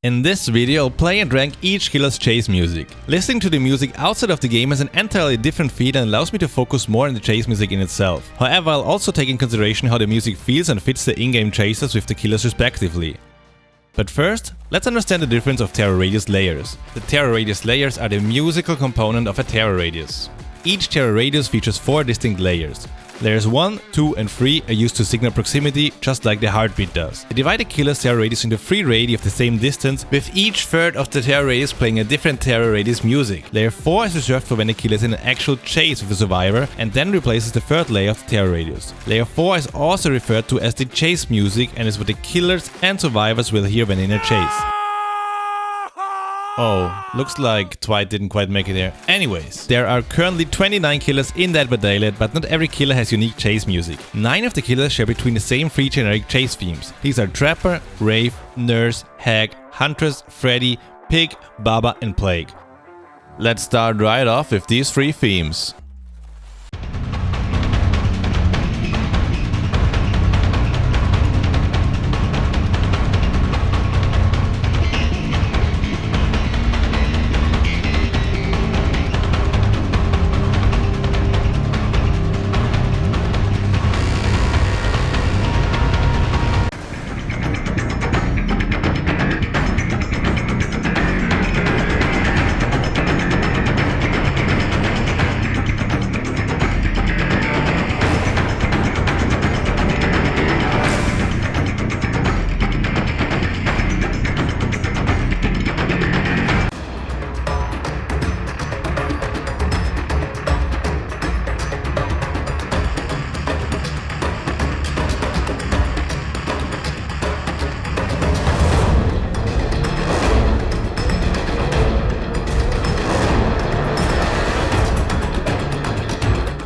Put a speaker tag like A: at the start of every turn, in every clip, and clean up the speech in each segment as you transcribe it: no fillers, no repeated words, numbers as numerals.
A: In this video, I'll play and rank each killer's chase music. Listening to the music outside of the game is an entirely different feed and allows me to focus more on the chase music in itself. However, I'll also take in consideration how the music feels and fits the in-game chases with the killers respectively. But first, let's understand the difference of terror radius layers. The terror radius layers are the musical component of a terror radius. Each terror radius features 4 distinct layers. Layers 1, 2 and 3 are used to signal proximity, just like the heartbeat does. They divide the killer's terror radius into 3 radii of the same distance, with each third of the terror radius playing a different terror radius music. Layer 4 is reserved for when the killer is in an actual chase with a survivor, and then replaces the third layer of the terror radius. Layer 4 is also referred to as the chase music and is what the killers and survivors will hear when in a chase. Oh, looks like Dwight didn't quite make it here. Anyways, there are currently 29 killers in that medallion, but not every killer has unique chase music. 9 of the killers share between the same 3 generic chase themes. These are Trapper, Wraith, Nurse, Hag, Huntress, Freddy, Pig, Baba and Plague. Let's start right off with these 3 themes.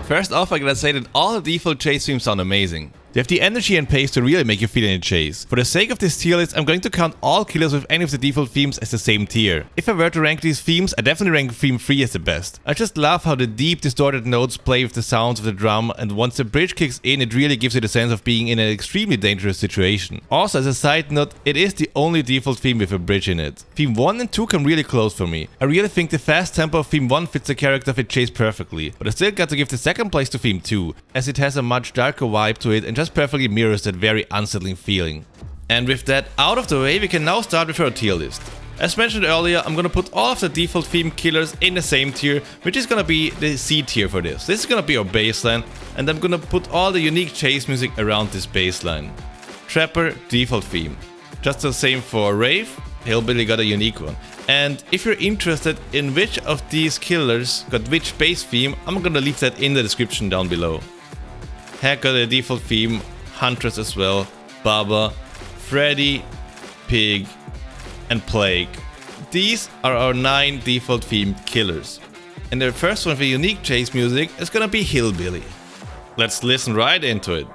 A: First off, I gotta say that all the default chase themes sound amazing. They have the energy and pace to really make you feel in a chase. For the sake of this tier list, I'm going to count all killers with any of the default themes as the same tier. If I were to rank these themes, I definitely rank theme 3 as the best. I just love how the deep, distorted notes play with the sounds of the drum, and once the bridge kicks in, it really gives you the sense of being in an extremely dangerous situation. Also, as a side note, it is the only default theme with a bridge in it. Theme 1 and 2 come really close for me. I really think the fast tempo of theme 1 fits the character of it chase perfectly, but I still got to give the second place to theme 2, as it has a much darker vibe to it and just perfectly mirrors that very unsettling feeling. And with that out of the way, we can now start with our tier list. As mentioned earlier, I'm gonna put all of the default theme killers in the same tier, which is gonna be the C tier for this. This is gonna be our baseline, and I'm gonna put all the unique chase music around this baseline. Trapper, default theme. Just the same for Wraith, Hillbilly got a unique one. And if you're interested in which of these killers got which base theme, I'm gonna leave that in the description down below. Hag got a default theme, Huntress as well, Baba, Freddy, Pig, and Plague. These are our 9 default themed killers. And the first one for unique chase music is gonna be Hillbilly. Let's listen right into it.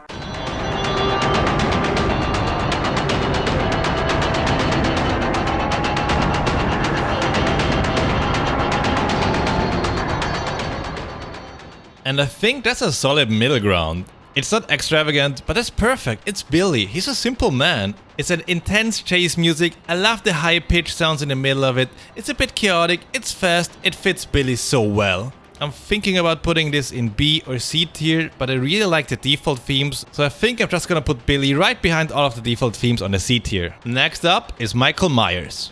A: And I think that's a solid middle ground. It's not extravagant, but that's perfect. It's Billy. He's a simple man. It's an intense chase music. I love the high-pitched sounds in the middle of it. It's a bit chaotic, it's fast, it fits Billy so well. I'm thinking about putting this in B or C tier, but I really like the default themes, so I think I'm just gonna put Billy right behind all of the default themes on the C tier. Next up is Michael Myers.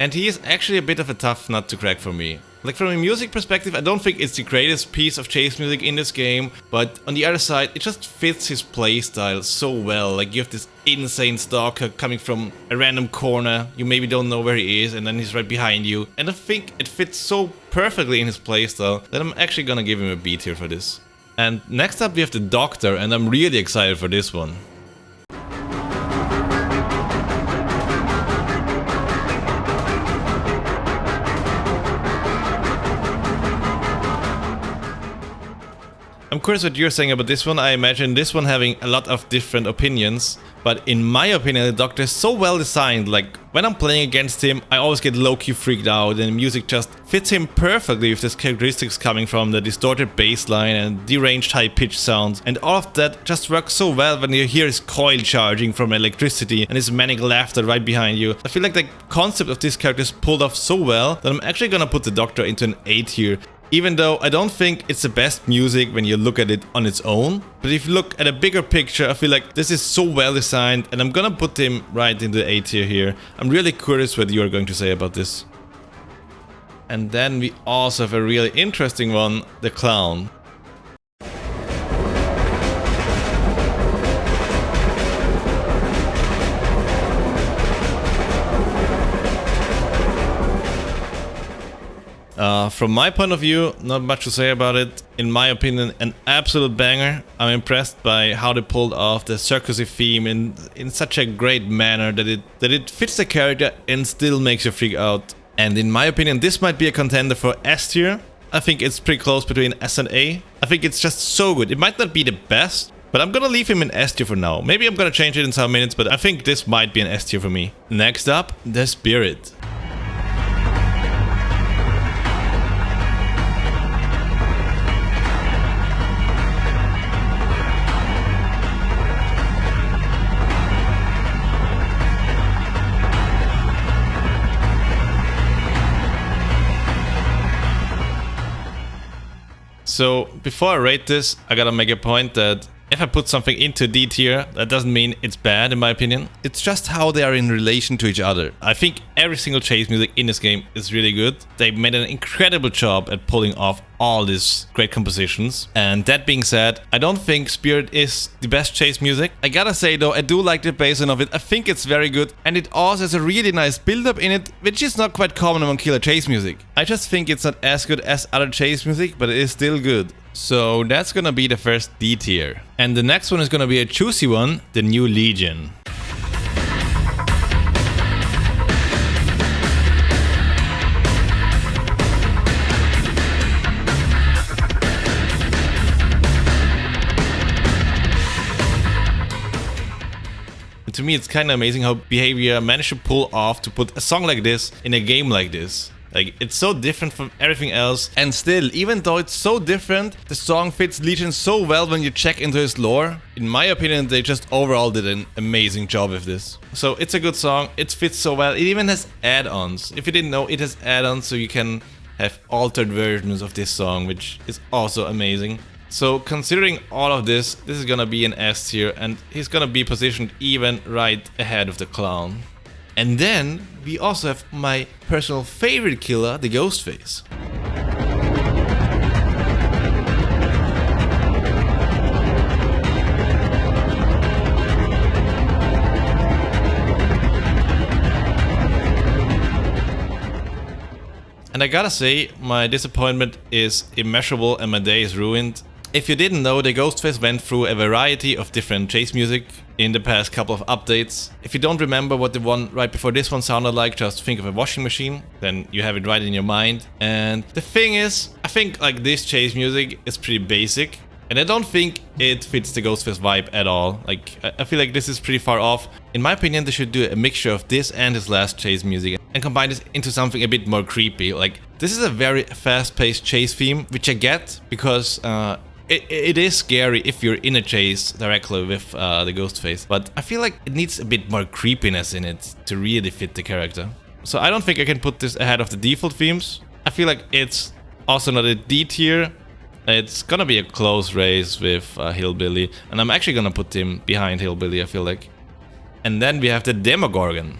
A: And he is actually a bit of a tough nut to crack for me. Like, from a music perspective, I don't think it's the greatest piece of chase music in this game, but on the other side, it just fits his playstyle so well. Like, you have this insane stalker coming from a random corner, you maybe don't know where he is, and then he's right behind you. And I think it fits so perfectly in his playstyle that I'm actually gonna give him a B tier for this. And next up we have the Doctor, and I'm really excited for this one. I'm curious what you're saying about this one. I imagine this one having a lot of different opinions. But in my opinion, the Doctor is so well designed. Like, when I'm playing against him, I always get low-key freaked out, and the music just fits him perfectly with his characteristics coming from the distorted bass line and deranged high-pitched sounds. And all of that just works so well when you hear his coil charging from electricity and his manic laughter right behind you. I feel like the concept of this character is pulled off so well that I'm actually gonna put the Doctor into an A tier. Even though I don't think it's the best music when you look at it on its own. But if you look at a bigger picture, I feel like this is so well designed, and I'm gonna put him right in the A tier here. I'm really curious what you are going to say about this. And then we also have a really interesting one, the Clown. From my point of view, not much to say about it. In my opinion, an absolute banger. I'm impressed by how they pulled off the circusy theme in such a great manner that it fits the character and still makes you freak out. And in my opinion, this might be a contender for S tier. I think it's pretty close between S and A. I think it's just so good. It might not be the best, but I'm gonna leave him in S tier for now. Maybe I'm gonna change it in some minutes, but I think this might be an S tier for me. Next up, the Spirit. So, before I rate this, I gotta make a point that if I put something into D tier, that doesn't mean it's bad in my opinion. It's just how they are in relation to each other. I think every single chase music in this game is really good. They made an incredible job at pulling off all these great compositions. And that being said, I don't think Spirit is the best chase music. I gotta say though, I do like the bass of it. I think it's very good, and it also has a really nice build-up in it, which is not quite common among killer chase music. I just think it's not as good as other chase music, but it is still good. So that's gonna be the first D tier. And the next one is gonna be a juicy one, the New Legion. To me, it's kind of amazing how Behavior managed to pull off to put a song like this in a game like this. Like, it's so different from everything else, and still, even though it's so different, the song fits Legion so well when you check into his lore. In my opinion, they just overall did an amazing job with this. So it's a good song, it fits so well, it even has add-ons. If you didn't know, it has add-ons, so you can have altered versions of this song, which is also amazing. So considering all of this, this is gonna be an S tier, and he's gonna be positioned even right ahead of the Clown. And then we also have my personal favorite killer, the Ghostface. And I gotta say, my disappointment is immeasurable and my day is ruined. If you didn't know, the Ghostface went through a variety of different chase music in the past couple of updates. If you don't remember what the one right before this one sounded like, just think of a washing machine, then you have it right in your mind. And the thing is, I think like this chase music is pretty basic, and I don't think it fits the Ghostface vibe at all. Like, I feel like this is pretty far off. In my opinion, they should do a mixture of this and his last chase music and combine this into something a bit more creepy. Like, this is a very fast-paced chase theme, which I get because it is scary if you're in a chase directly with the Ghostface, but I feel like it needs a bit more creepiness in it to really fit the character. So I don't think I can put this ahead of the default themes. I feel like it's also not a D tier. It's gonna be a close race with Hillbilly, and I'm actually gonna put him behind Hillbilly, I feel like. And then we have the Demogorgon.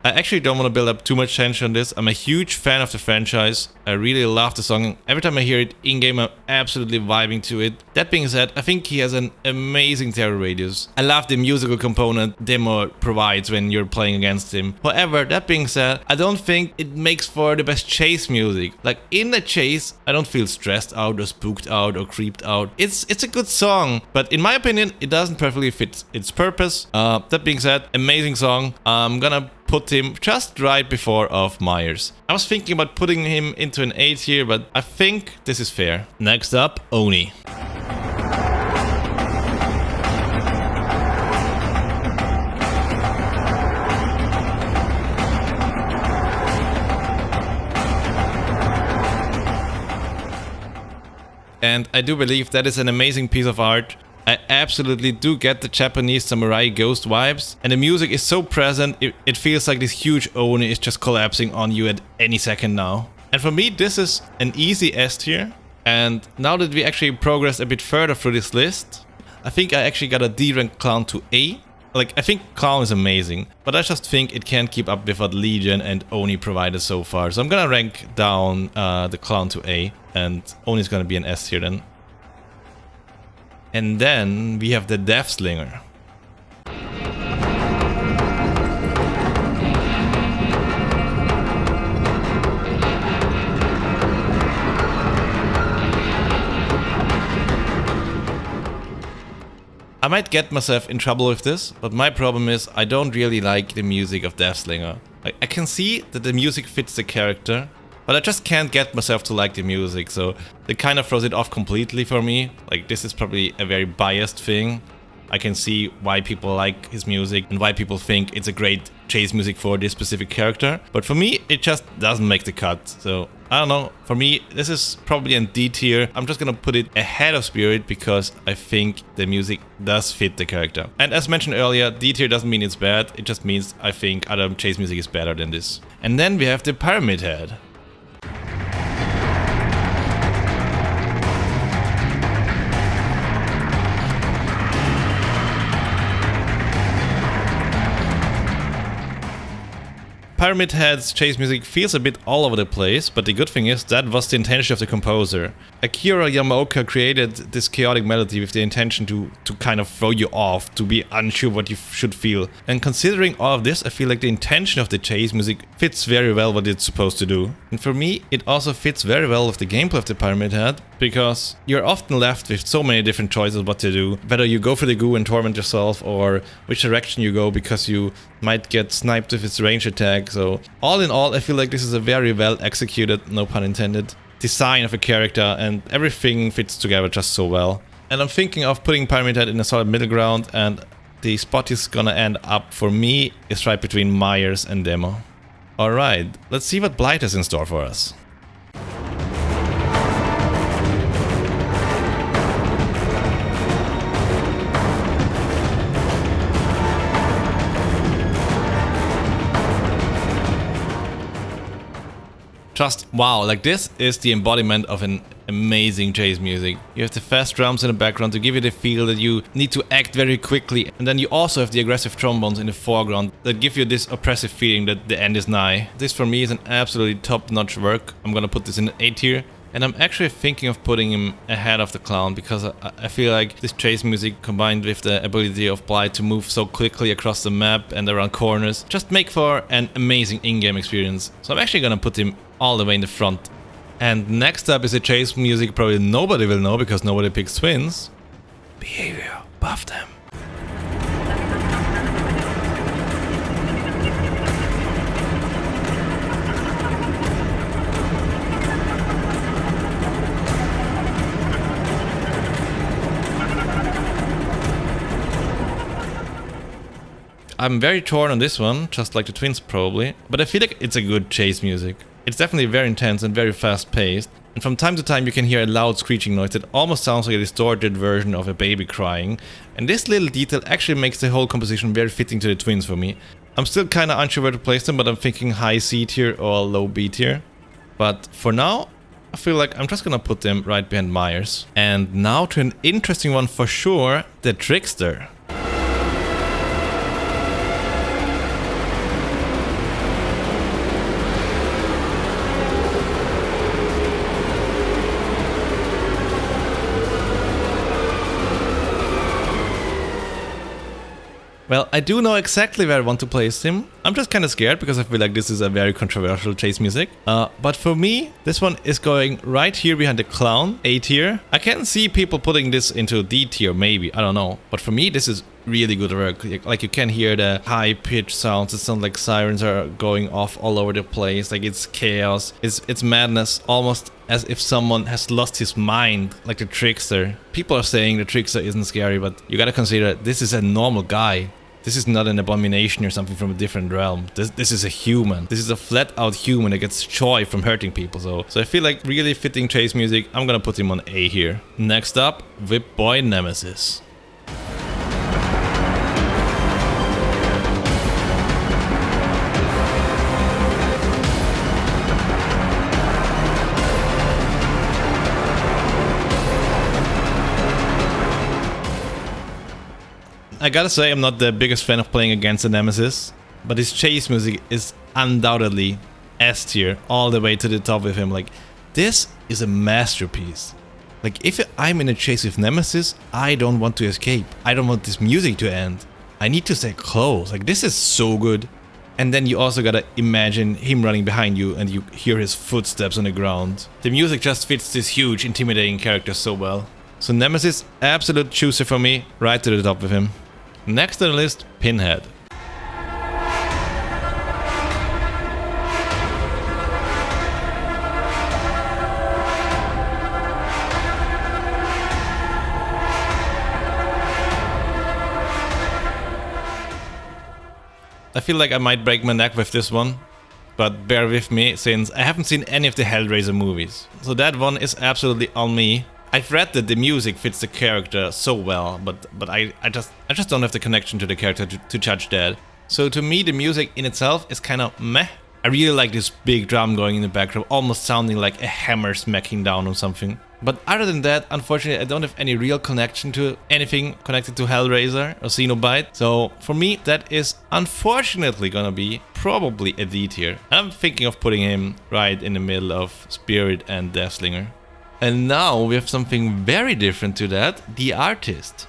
A: I actually don't want to build up too much tension on this. I'm a huge fan of the franchise. I really love the song. Every time I hear it in-game, I'm absolutely vibing to it. That being said, I think he has an amazing terror radius. I love the musical component Demo provides when you're playing against him. However, that being said, I don't think it makes for the best chase music. Like in the chase, I don't feel stressed out or spooked out or creeped out. It's a good song, but in my opinion, it doesn't perfectly fit its purpose. That being said, amazing song. I'm gonna put him just right before of Myers. I was thinking about putting him into an A tier, but I think this is fair. Next up, Oni. And I do believe that is an amazing piece of art. I absolutely do get the Japanese samurai ghost vibes, and the music is so present, it feels like this huge Oni is just collapsing on you at any second now. And for me, this is an easy S tier. And now that we actually progressed a bit further through this list, I think I actually got a D rank Clown to A. Like, I think Clown is amazing, but I just think it can't keep up with what Legion and Oni provided so far. So I'm gonna rank down the Clown to A, and Oni's gonna be an S tier then. And then we have the Deathslinger. I might get myself in trouble with this, but my problem is I don't really like the music of Deathslinger. Like, I can see that the music fits the character, but I just can't get myself to like the music, so it kind of throws it off completely for me. Like, this is probably a very biased thing. I can see why people like his music and why people think it's a great chase music for this specific character. But for me, it just doesn't make the cut. So, I don't know. For me, this is probably a D tier. I'm just gonna put it ahead of Spirit because I think the music does fit the character. And as mentioned earlier, D tier doesn't mean it's bad. It just means I think other chase music is better than this. And then we have the Pyramid Head. Pyramid Head's chase music feels a bit all over the place, but the good thing is that was the intention of the composer. Akira Yamaoka created this chaotic melody with the intention to kind of throw you off, to be unsure what you should feel. And considering all of this, I feel like the intention of the chase music fits very well what it's supposed to do. And for me, it also fits very well with the gameplay of the Pyramid Head, because you're often left with so many different choices what to do. Whether you go for the goo and torment yourself, or which direction you go because you might get sniped with its range attack. So all in all, I feel like this is a very well executed, no pun intended, design of a character, and everything fits together just so well. And I'm thinking of putting Pyramid Head in a solid middle ground, and the spot is gonna end up for me is right between Myers and Demo. Alright, let's see what Blight has in store for us. Just wow, like this is the embodiment of an amazing chase music. You have the fast drums in the background to give you the feel that you need to act very quickly, and then you also have the aggressive trombones in the foreground that give you this oppressive feeling that the end is nigh. This for me is an absolutely top-notch work. I'm gonna put this in A tier. And I'm actually thinking of putting him ahead of the Clown because I feel like this chase music combined with the ability of Blight to move so quickly across the map and around corners just make for an amazing in-game experience. So I'm actually gonna put him all the way in the front. And next up is a chase music probably nobody will know because nobody picks twins. Behavior, buff them. I'm very torn on this one, just like the twins probably, but I feel like it's a good chase music. It's definitely very intense and very fast paced, and from time to time you can hear a loud screeching noise that almost sounds like a distorted version of a baby crying, and this little detail actually makes the whole composition very fitting to the twins for me. I'm still kinda unsure where to place them, but I'm thinking high C tier or low B tier. But for now, I feel like I'm just gonna put them right behind Myers. And now to an interesting one for sure, the Trickster. Well, I do know exactly where I want to place him. I'm just kind of scared because I feel like this is a very controversial chase music. But for me, this one is going right here behind the clown, A tier. I can see people putting this into D tier, maybe, I don't know. But for me, this is really good work. Like you can hear the high pitch sounds. It sounds like sirens are going off all over the place. Like it's chaos. It's madness, almost as if someone has lost his mind, like the Trickster. People are saying the Trickster isn't scary, but you gotta consider this is a normal guy. This is not an abomination or something from a different realm. This is a human. This is a flat out human that gets joy from hurting people. So I feel like really fitting chase music. I'm gonna put him on A here. Next up, Whip Boy Nemesis. I gotta say, I'm not the biggest fan of playing against the Nemesis, but his chase music is undoubtedly S tier, all the way to the top with him. Like, this is a masterpiece. Like, if I'm in a chase with Nemesis, I don't want to escape. I don't want this music to end. I need to stay close. Like, this is so good. And then you also gotta imagine him running behind you and you hear his footsteps on the ground. The music just fits this huge, intimidating character so well. So Nemesis, absolute chooser for me, right to the top with him. Next on the list, Pinhead. I feel like I might break my neck with this one, but bear with me since I haven't seen any of the Hellraiser movies. So that one is absolutely on me. I've read that the music fits the character so well, but I just don't have the connection to the character to judge that. So to me, the music in itself is kind of meh. I really like this big drum going in the background, almost sounding like a hammer smacking down on something. But other than that, unfortunately, I don't have any real connection to anything connected to Hellraiser or Cenobite. So for me, that is unfortunately gonna be probably a D tier. I'm thinking of putting him right in the middle of Spirit and Deathslinger. And now we have something very different to that, the artist.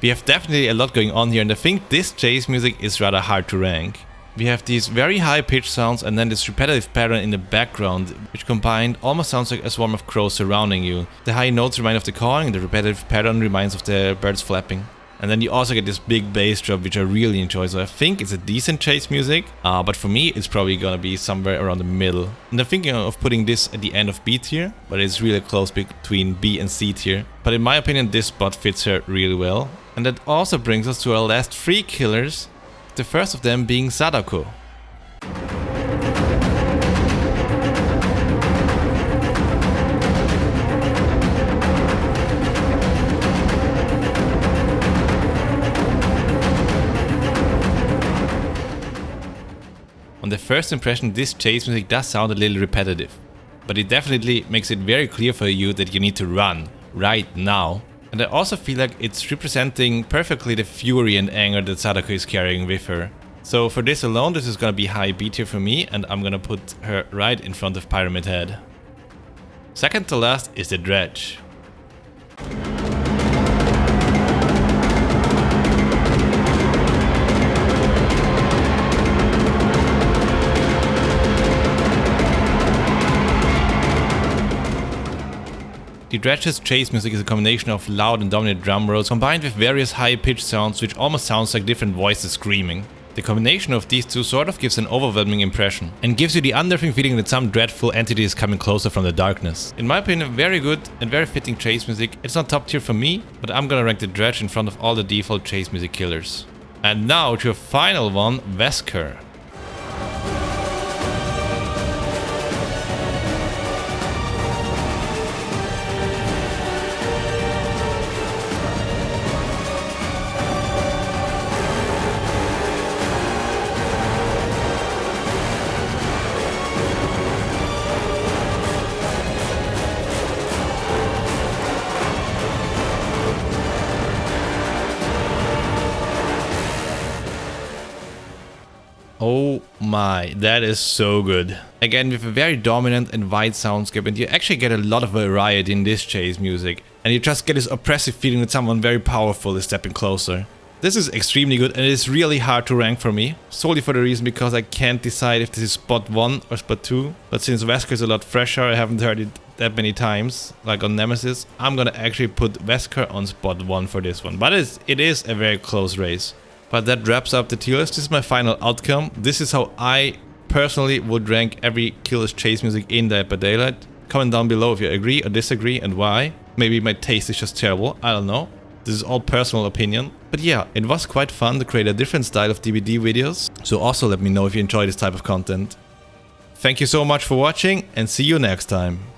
A: We have definitely a lot going on here, and I think this chase music is rather hard to rank. We have these very high pitch sounds and then this repetitive pattern in the background, which combined almost sounds like a swarm of crows surrounding you. The high notes remind of the cawing and the repetitive pattern reminds of the birds flapping. And then you also get this big bass drop, which I really enjoy, so I think it's a decent chase music, but for me it's probably gonna be somewhere around the middle. And I'm thinking of putting this at the end of B tier, but it's really close between B and C tier. But in my opinion, this spot fits her really well. And that also brings us to our last 3 killers, the first of them being Sadako. On the first impression, this chase music does sound a little repetitive, but it definitely makes it very clear for you that you need to run right now. And I also feel like it's representing perfectly the fury and anger that Sadako is carrying with her. So for this alone, this is gonna be high B tier for me, and I'm gonna put her right in front of Pyramid Head. Second to last is the Dredge. The Dredge's chase music is a combination of loud and dominant drum rolls combined with various high-pitched sounds which almost sounds like different voices screaming. The combination of these two sort of gives an overwhelming impression and gives you the unnerving feeling that some dreadful entity is coming closer from the darkness. In my opinion, very good and very fitting chase music. It's not top tier for me, but I'm gonna rank the Dredge in front of all the default chase music killers. And now to a final one, Wesker. Oh my, that is so good. Again, with a very dominant and wide soundscape, and you actually get a lot of variety in this chase music. And you just get this oppressive feeling that someone very powerful is stepping closer. This is extremely good, and it is really hard to rank for me, solely for the reason because I can't decide if this is spot 1 or spot 2. But since Wesker is a lot fresher, I haven't heard it that many times, like on Nemesis, I'm gonna actually put Wesker on spot 1 for this one. But it is a very close race. But that wraps up the tier list. This is my final outcome. This is how I personally would rank every kill list chase music in Dead by Daylight. Comment down below if you agree or disagree and why. Maybe my taste is just terrible, I don't know. This is all personal opinion. But yeah, it was quite fun to create a different style of DVD videos. So also let me know if you enjoy this type of content. Thank you so much for watching and see you next time.